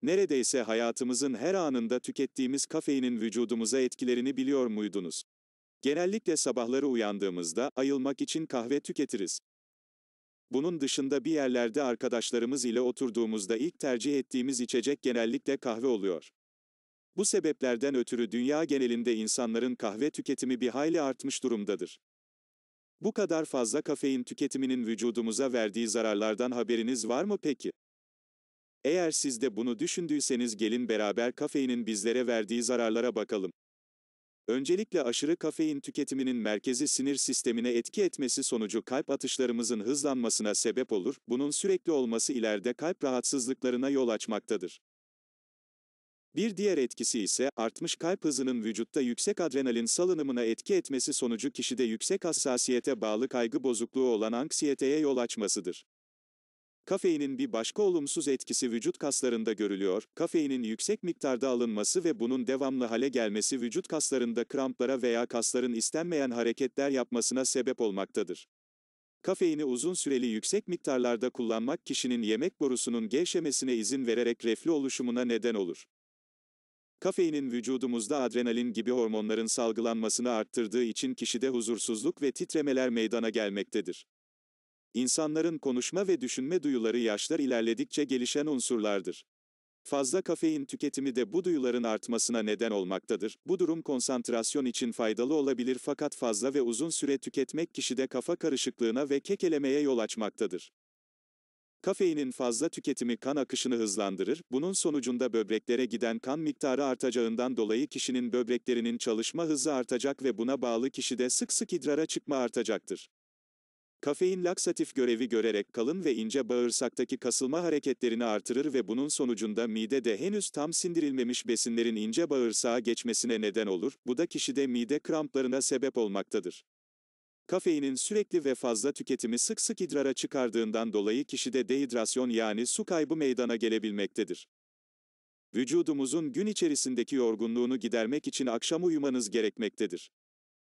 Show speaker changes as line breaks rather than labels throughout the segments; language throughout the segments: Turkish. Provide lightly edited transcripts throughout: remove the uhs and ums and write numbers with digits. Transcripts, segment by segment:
Neredeyse hayatımızın her anında tükettiğimiz kafeinin vücudumuza etkilerini biliyor muydunuz? Genellikle sabahları uyandığımızda ayılmak için kahve tüketiriz. Bunun dışında bir yerlerde arkadaşlarımız ile oturduğumuzda ilk tercih ettiğimiz içecek genellikle kahve oluyor. Bu sebeplerden ötürü dünya genelinde insanların kahve tüketimi bir hayli artmış durumdadır. Bu kadar fazla kafein tüketiminin vücudumuza verdiği zararlardan haberiniz var mı peki? Eğer siz de bunu düşündüyseniz gelin beraber kafeinin bizlere verdiği zararlara bakalım. Öncelikle aşırı kafein tüketiminin merkezi sinir sistemine etki etmesi sonucu kalp atışlarımızın hızlanmasına sebep olur, bunun sürekli olması ileride kalp rahatsızlıklarına yol açmaktadır. Bir diğer etkisi ise artmış kalp hızının vücutta yüksek adrenalin salınımına etki etmesi sonucu kişide yüksek hassasiyete bağlı kaygı bozukluğu olan anksiyeteye yol açmasıdır. Kafeinin bir başka olumsuz etkisi vücut kaslarında görülüyor. Kafeinin yüksek miktarda alınması ve bunun devamlı hale gelmesi vücut kaslarında kramplara veya kasların istenmeyen hareketler yapmasına sebep olmaktadır. Kafeini uzun süreli yüksek miktarlarda kullanmak kişinin yemek borusunun gevşemesine izin vererek reflü oluşumuna neden olur. Kafeinin vücudumuzda adrenalin gibi hormonların salgılanmasını arttırdığı için kişide huzursuzluk ve titremeler meydana gelmektedir. İnsanların konuşma ve düşünme duyuları yaşlar ilerledikçe gelişen unsurlardır. Fazla kafein tüketimi de bu duyuların artmasına neden olmaktadır. Bu durum konsantrasyon için faydalı olabilir fakat fazla ve uzun süre tüketmek kişide kafa karışıklığına ve kekelemeye yol açmaktadır. Kafeinin fazla tüketimi kan akışını hızlandırır, bunun sonucunda böbreklere giden kan miktarı artacağından dolayı kişinin böbreklerinin çalışma hızı artacak ve buna bağlı kişide sık sık idrara çıkma artacaktır. Kafein laksatif görevi görerek kalın ve ince bağırsaktaki kasılma hareketlerini artırır ve bunun sonucunda midede henüz tam sindirilmemiş besinlerin ince bağırsağa geçmesine neden olur, bu da kişide mide kramplarına sebep olmaktadır. Kafeinin sürekli ve fazla tüketimi sık sık idrara çıkardığından dolayı kişide dehidrasyon yani su kaybı meydana gelebilmektedir. Vücudumuzun gün içerisindeki yorgunluğunu gidermek için akşam uyumanız gerekmektedir.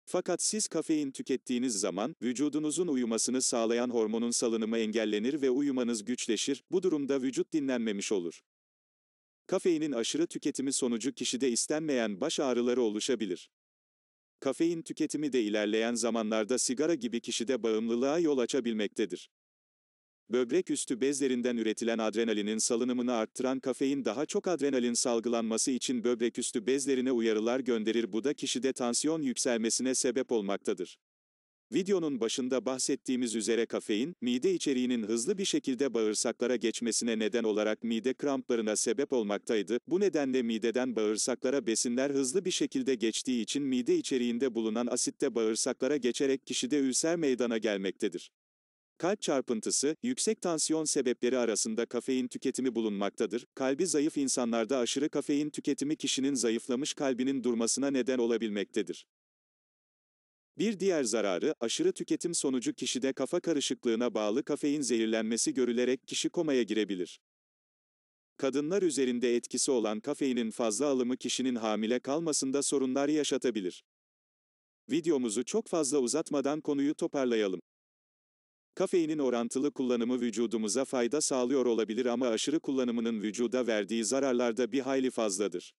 Fakat siz kafein tükettiğiniz zaman, vücudunuzun uyumasını sağlayan hormonun salınımı engellenir ve uyumanız güçleşir, bu durumda vücut dinlenmemiş olur. Kafeinin aşırı tüketimi sonucu kişide istenmeyen baş ağrıları oluşabilir. Kafein tüketimi de ilerleyen zamanlarda sigara gibi kişide bağımlılığa yol açabilmektedir. Böbrek üstü bezlerinden üretilen adrenalinin salınımını arttıran kafein daha çok adrenalin salgılanması için böbrek üstü bezlerine uyarılar gönderir, bu da kişide tansiyon yükselmesine sebep olmaktadır. Videonun başında bahsettiğimiz üzere kafein, mide içeriğinin hızlı bir şekilde bağırsaklara geçmesine neden olarak mide kramplarına sebep olmaktaydı. Bu nedenle mideden bağırsaklara besinler hızlı bir şekilde geçtiği için mide içeriğinde bulunan asit de bağırsaklara geçerek kişide ülser meydana gelmektedir. Kalp çarpıntısı, yüksek tansiyon sebepleri arasında kafein tüketimi bulunmaktadır. Kalbi zayıf insanlarda aşırı kafein tüketimi kişinin zayıflamış kalbinin durmasına neden olabilmektedir. Bir diğer zararı, aşırı tüketim sonucu kişide kafa karışıklığına bağlı kafein zehirlenmesi görülerek kişi komaya girebilir. Kadınlar üzerinde etkisi olan kafeinin fazla alımı kişinin hamile kalmasında sorunlar yaşatabilir. Videomuzu çok fazla uzatmadan konuyu toparlayalım. Kafeinin orantılı kullanımı vücudumuza fayda sağlıyor olabilir ama aşırı kullanımının vücuda verdiği zararlar da bir hayli fazladır.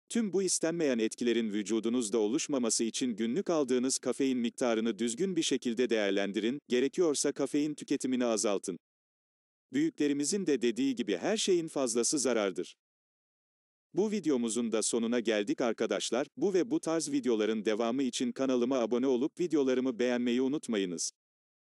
Tüm bu istenmeyen etkilerin vücudunuzda oluşmaması için günlük aldığınız kafein miktarını düzgün bir şekilde değerlendirin, gerekiyorsa kafein tüketimini azaltın. Büyüklerimizin de dediği gibi her şeyin fazlası zarardır. Bu videomuzun da sonuna geldik arkadaşlar. Bu ve bu tarz videoların devamı için kanalıma abone olup videolarımı beğenmeyi unutmayınız.